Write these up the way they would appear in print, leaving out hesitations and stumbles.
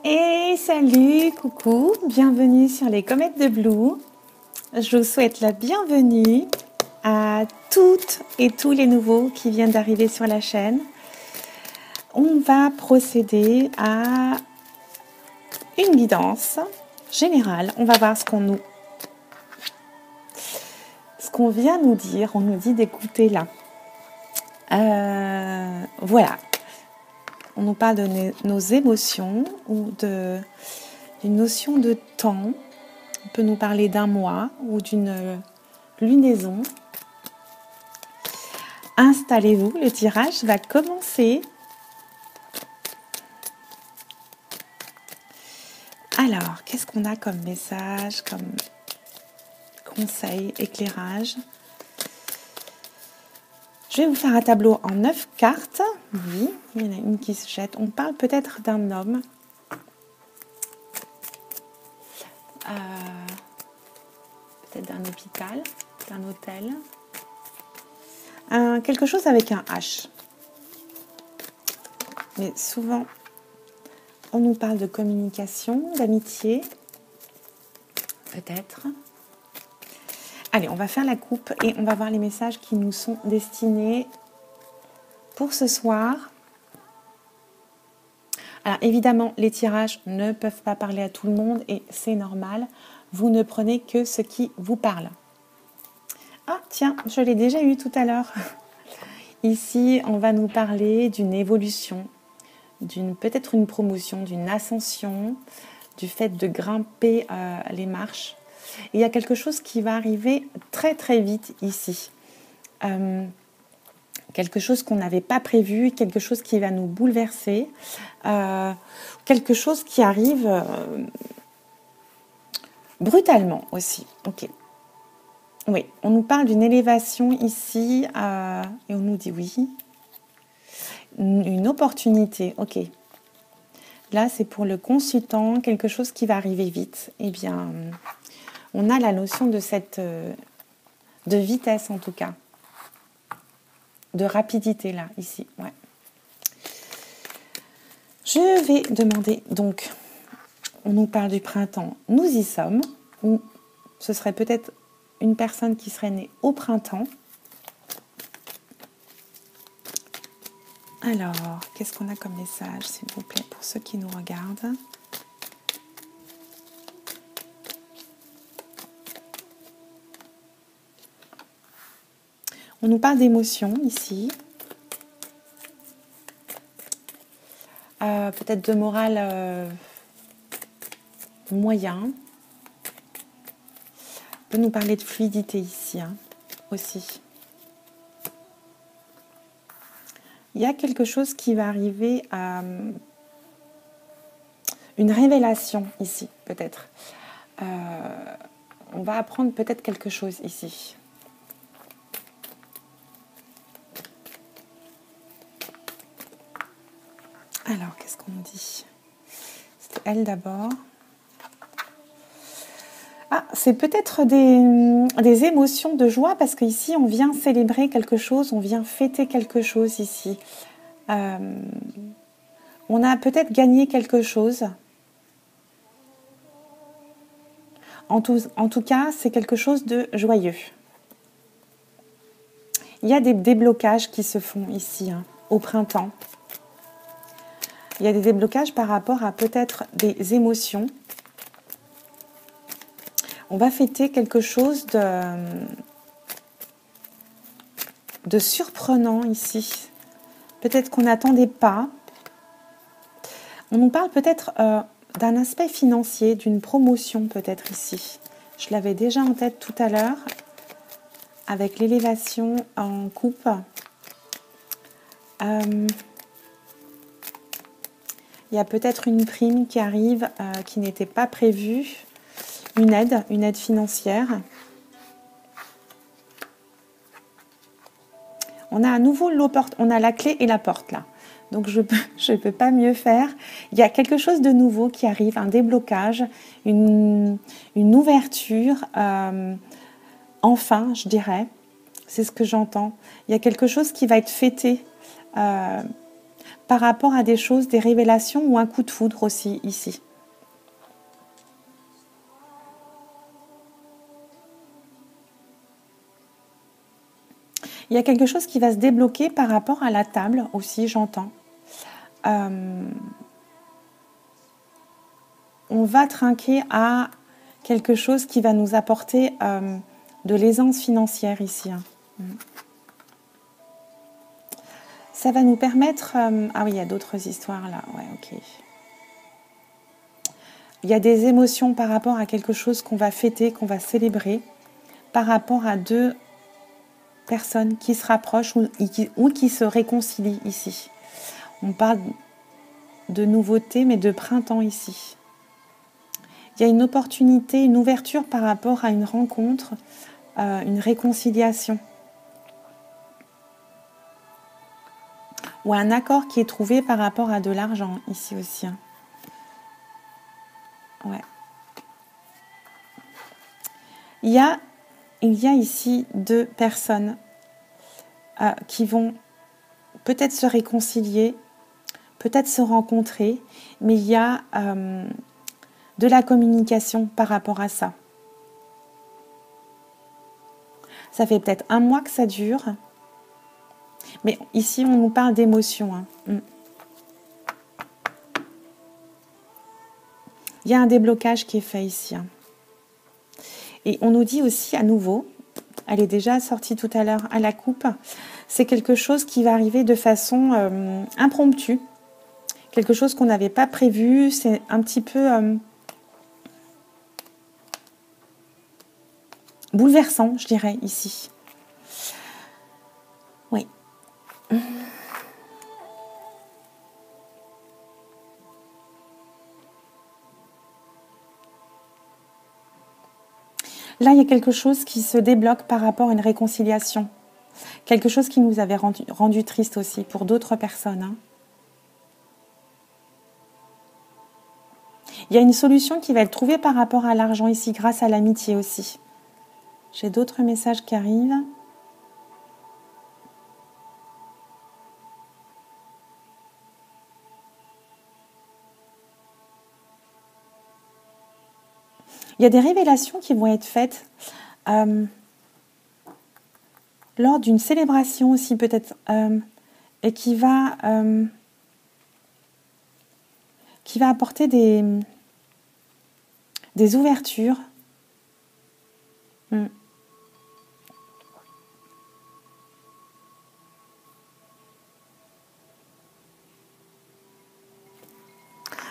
Et salut, coucou, bienvenue sur les Comètes de Blue. Je vous souhaite la bienvenue à toutes et tous les nouveaux qui viennent d'arriver sur la chaîne. On va procéder à une guidance générale. On va voir ce qu'on vient nous dire. On nous dit d'écouter là. Voilà. On nous parle de nos émotions ou d'une notion de temps. On peut nous parler d'un mois ou d'une lunaison. Installez-vous, le tirage va commencer. Alors, qu'est-ce qu'on a comme message, comme conseil, éclairage? Je vais vous faire un tableau en 9 cartes. Oui, il y en a une qui se jette. On parle peut-être d'un homme. Peut-être d'un hôpital, d'un hôtel. Quelque chose avec un H. Mais souvent, on nous parle de communication, d'amitié. Peut-être. Allez, on va faire la coupe et on va voir les messages qui nous sont destinés pour ce soir. Alors évidemment, les tirages ne peuvent pas parler à tout le monde et c'est normal. Vous ne prenez que ce qui vous parle. Ah tiens, je l'ai déjà eu tout à l'heure. Ici, on va nous parler d'une évolution, peut-être une promotion, d'une ascension, du fait de grimper les marches. Il y a quelque chose qui va arriver très très vite ici. Quelque chose qu'on n'avait pas prévu, quelque chose qui va nous bouleverser, quelque chose qui arrive brutalement aussi. Ok. Oui, on nous parle d'une élévation ici et on nous dit oui. Une opportunité, ok. Là, c'est pour le consultant, quelque chose qui va arriver vite. Eh bien, on a la notion de de vitesse en tout cas. De rapidité là, ici. Ouais. Je vais demander, donc, on nous parle du printemps, nous y sommes, ou ce serait peut-être une personne qui serait née au printemps. Alors, qu'est-ce qu'on a comme message, s'il vous plaît, pour ceux qui nous regardent? On nous parle d'émotions ici. Peut-être de morale moyen. On peut nous parler de fluidité ici aussi. Il y a quelque chose qui va arriver à une révélation ici, peut-être. On va apprendre peut-être quelque chose ici. Alors, qu'est-ce qu'on dit? C'était elle d'abord. Ah, c'est peut-être des émotions de joie parce qu'ici, on vient célébrer quelque chose, on vient fêter quelque chose ici. On a peut-être gagné quelque chose. En tout cas, c'est quelque chose de joyeux. Il y a des déblocages qui se font ici, au printemps. Il y a des déblocages par rapport à peut-être des émotions. On va fêter quelque chose de surprenant ici. Peut-être qu'on n'attendait pas. On nous parle peut-être d'un aspect financier, d'une promotion peut-être ici. Je l'avais déjà en tête tout à l'heure avec l'élévation en coupe. Il y a peut-être une prime qui arrive qui n'était pas prévue. Une aide financière. On a à nouveau on a la clé et la porte là. Donc je peux pas mieux faire. Il y a quelque chose de nouveau qui arrive, un déblocage, une ouverture. Enfin, je dirais, c'est ce que j'entends. Il y a quelque chose qui va être fêté par rapport à des choses, des révélations ou un coup de foudre aussi ici. Il y a quelque chose qui va se débloquer par rapport à la table aussi, j'entends. On va trinquer à quelque chose qui va nous apporter de l'aisance financière ici. Ça va nous permettre... ah oui, il y a d'autres histoires là. Ouais, ok. Il y a des émotions par rapport à quelque chose qu'on va fêter, qu'on va célébrer, par rapport à deux personnes qui se rapprochent ou qui se réconcilient ici. On parle de nouveauté, mais de printemps ici. Il y a une opportunité, une ouverture par rapport à une rencontre, une réconciliation. Ou un accord qui est trouvé par rapport à de l'argent, ici aussi. Ouais. Il y a ici deux personnes qui vont peut-être se réconcilier, peut-être se rencontrer, mais il y a de la communication par rapport à ça. Ça fait peut-être 1 mois que ça dure, mais ici on nous parle d'émotions. Il y a un déblocage qui est fait ici. Et on nous dit aussi à nouveau, elle est déjà sortie tout à l'heure à la coupe, c'est quelque chose qui va arriver de façon impromptue, quelque chose qu'on n'avait pas prévu, c'est un petit peu bouleversant, je dirais, ici. Oui. Là, il y a quelque chose qui se débloque par rapport à une réconciliation. Quelque chose qui nous avait rendu triste aussi pour d'autres personnes. Il y a une solution qui va être trouvée par rapport à l'argent ici, grâce à l'amitié aussi. J'ai d'autres messages qui arrivent. Il y a des révélations qui vont être faites lors d'une célébration aussi peut-être, et qui va apporter des ouvertures.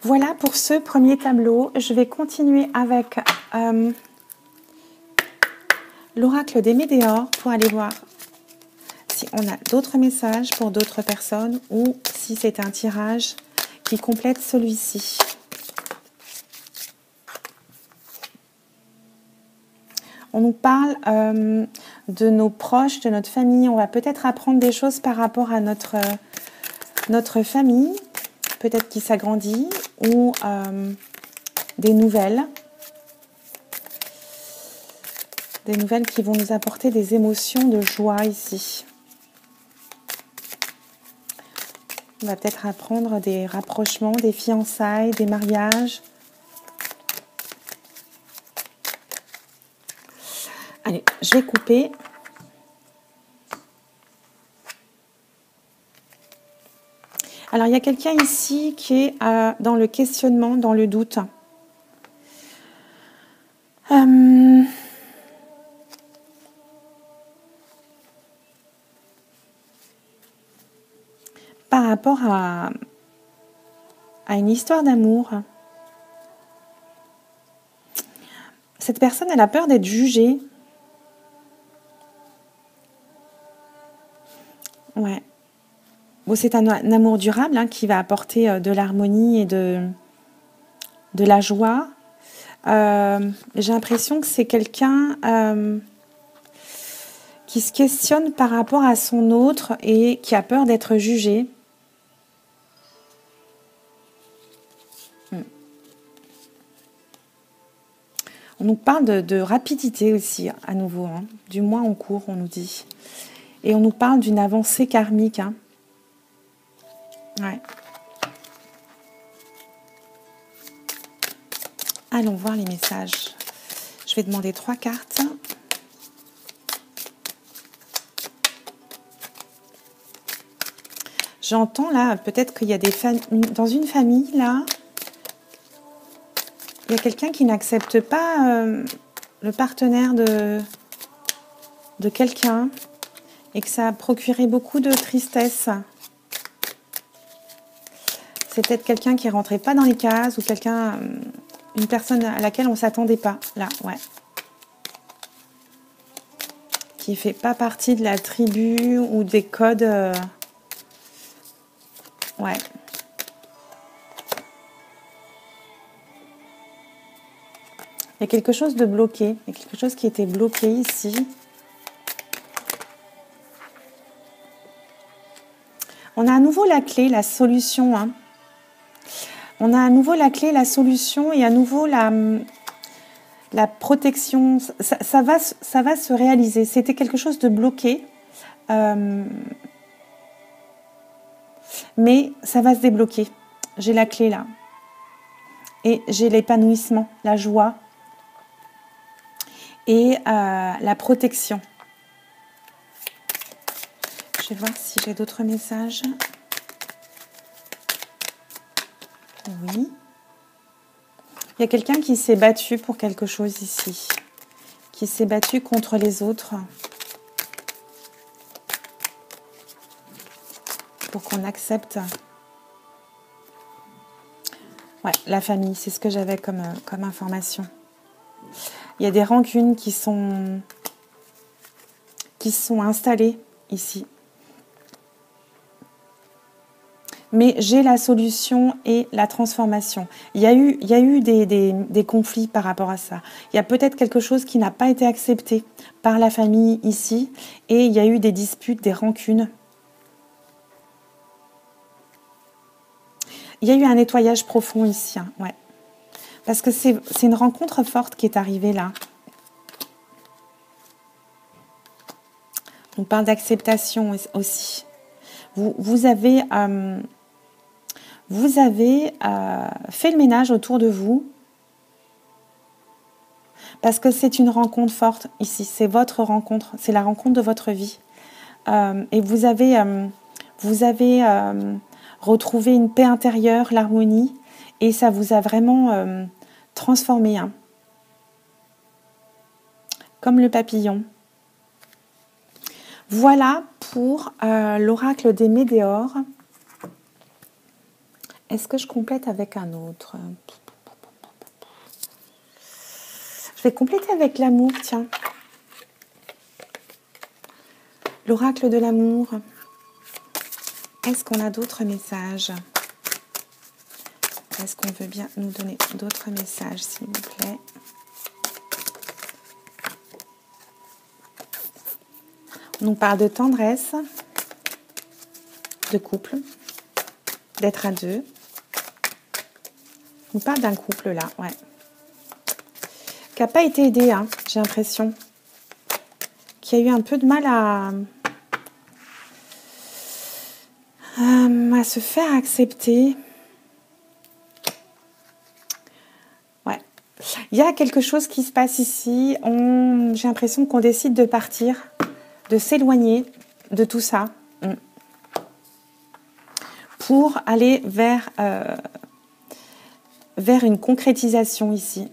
Voilà pour ce premier tableau. Je vais continuer avec l'oracle des Médéors pour aller voir si on a d'autres messages pour d'autres personnes ou si c'est un tirage qui complète celui-ci. On nous parle de nos proches, de notre famille. On va peut-être apprendre des choses par rapport à notre famille, peut-être qui s'agrandit, ou des nouvelles. Des nouvelles qui vont nous apporter des émotions de joie ici. On va peut-être apprendre des rapprochements, des fiançailles, des mariages. Allez, je vais couper. Alors, il y a quelqu'un ici qui est dans le questionnement, dans le doute. Par rapport à une histoire d'amour. Cette personne, elle a peur d'être jugée. Ouais. Bon, c'est un amour durable qui va apporter de l'harmonie et de la joie. J'ai l'impression que c'est quelqu'un qui se questionne par rapport à son autre et qui a peur d'être jugé. On nous parle de rapidité aussi, à nouveau, du mois en cours, on nous dit. Et on nous parle d'une avancée karmique. Ouais. Allons voir les messages. Je vais demander 3 cartes. J'entends là, peut-être qu'il y a des familles, dans une famille là, il y a quelqu'un qui n'accepte pas le partenaire de quelqu'un et que ça a procuré beaucoup de tristesse. C'est peut-être quelqu'un qui ne rentrait pas dans les cases ou quelqu'un, une personne à laquelle on ne s'attendait pas. Là, ouais. Qui ne fait pas partie de la tribu ou des codes. Ouais. Il y a quelque chose de bloqué. Il y a quelque chose qui était bloqué ici. On a à nouveau la clé, la solution. Hein. On a à nouveau la clé, la solution et à nouveau la protection. Ça va se réaliser. C'était quelque chose de bloqué. Mais ça va se débloquer. J'ai la clé là. Et j'ai l'épanouissement, la joie et la protection. Je vais voir si j'ai d'autres messages. Oui. Il y a quelqu'un qui s'est battu pour quelque chose ici. Qui s'est battu contre les autres. Pour qu'on accepte. Ouais, la famille, c'est ce que j'avais comme information. Il y a des rancunes qui sont installées ici. Mais j'ai la solution et la transformation. Il y a eu des conflits par rapport à ça. Il y a peut-être quelque chose qui n'a pas été accepté par la famille ici. Et il y a eu des disputes, des rancunes. Il y a eu un nettoyage profond ici. Hein, ouais. Parce que c'est une rencontre forte qui est arrivée là. On parle d'acceptation aussi. Vous avez fait le ménage autour de vous parce que c'est une rencontre forte ici. C'est votre rencontre, c'est la rencontre de votre vie. Et vous avez retrouvé une paix intérieure, l'harmonie, et ça vous a vraiment transformé. Hein. Comme le papillon. Voilà pour l'oracle des météores. Est-ce que je complète avec un autre? Je vais compléter avec l'amour, tiens. L'oracle de l'amour. Est-ce qu'on a d'autres messages? Est-ce qu'on veut bien nous donner d'autres messages, s'il vous plaît? On nous parle de tendresse, de couple, d'être à deux. On nous parle d'un couple là, ouais. Qui n'a pas été aidé, hein, j'ai l'impression. Qui a eu un peu de mal à se faire accepter. Ouais. Il y a quelque chose qui se passe ici. J'ai l'impression qu'on décide de partir, de s'éloigner de tout ça. Pour aller vers une concrétisation ici.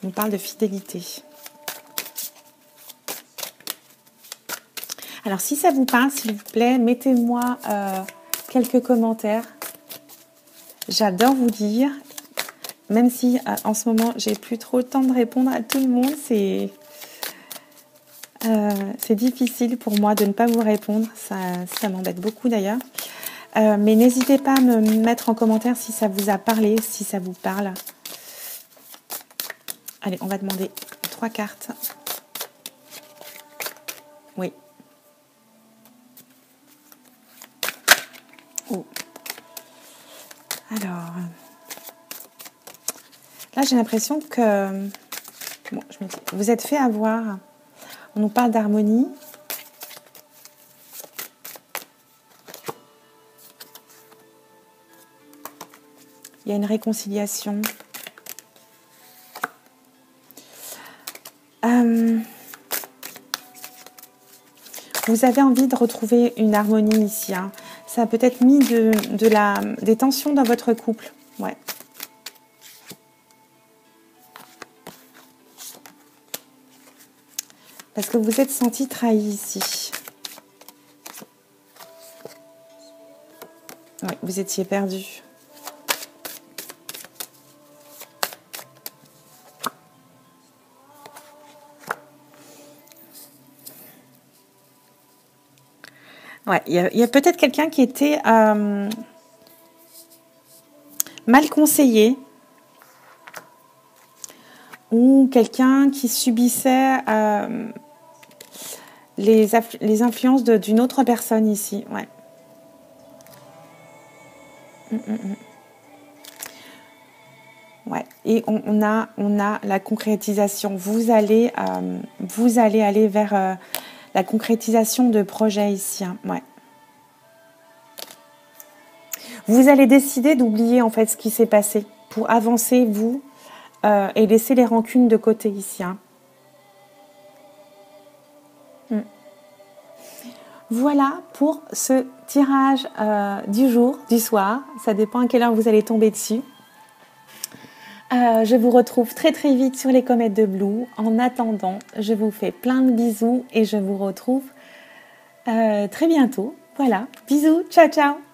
On parle de fidélité. Alors, si ça vous parle, s'il vous plaît, mettez-moi quelques commentaires. J'adore vous lire. Même si, en ce moment, j'ai plus trop le temps de répondre à tout le monde. C'est difficile pour moi de ne pas vous répondre. Ça m'embête beaucoup, d'ailleurs. Mais n'hésitez pas à me mettre en commentaire si ça vous a parlé, si ça vous parle. Allez, on va demander 3 cartes. Oui. Oh. Alors, là, j'ai l'impression que... Bon, je me dis, vous êtes fait avoir. On nous parle d'harmonie. Il y a une réconciliation. Vous avez envie de retrouver une harmonie ici. Hein. Ça a peut-être mis des tensions dans votre couple. Ouais. Parce que vous êtes senti trahi ici. Oui, vous étiez perdu. Ouais, il y a peut-être quelqu'un qui était mal conseillé ou quelqu'un qui subissait les influences d'une autre personne ici. Ouais. Ouais. Et on a la concrétisation. Vous allez aller vers la concrétisation de projets ici. Hein. Ouais. Vous allez décider d'oublier en fait ce qui s'est passé pour avancer vous et laisser les rancunes de côté ici. Hein. Voilà pour ce tirage du jour, du soir. Ça dépend à quelle heure vous allez tomber dessus. Je vous retrouve très très vite sur les comètes de Blue. En attendant, je vous fais plein de bisous et je vous retrouve très bientôt. Voilà, bisous, ciao ciao.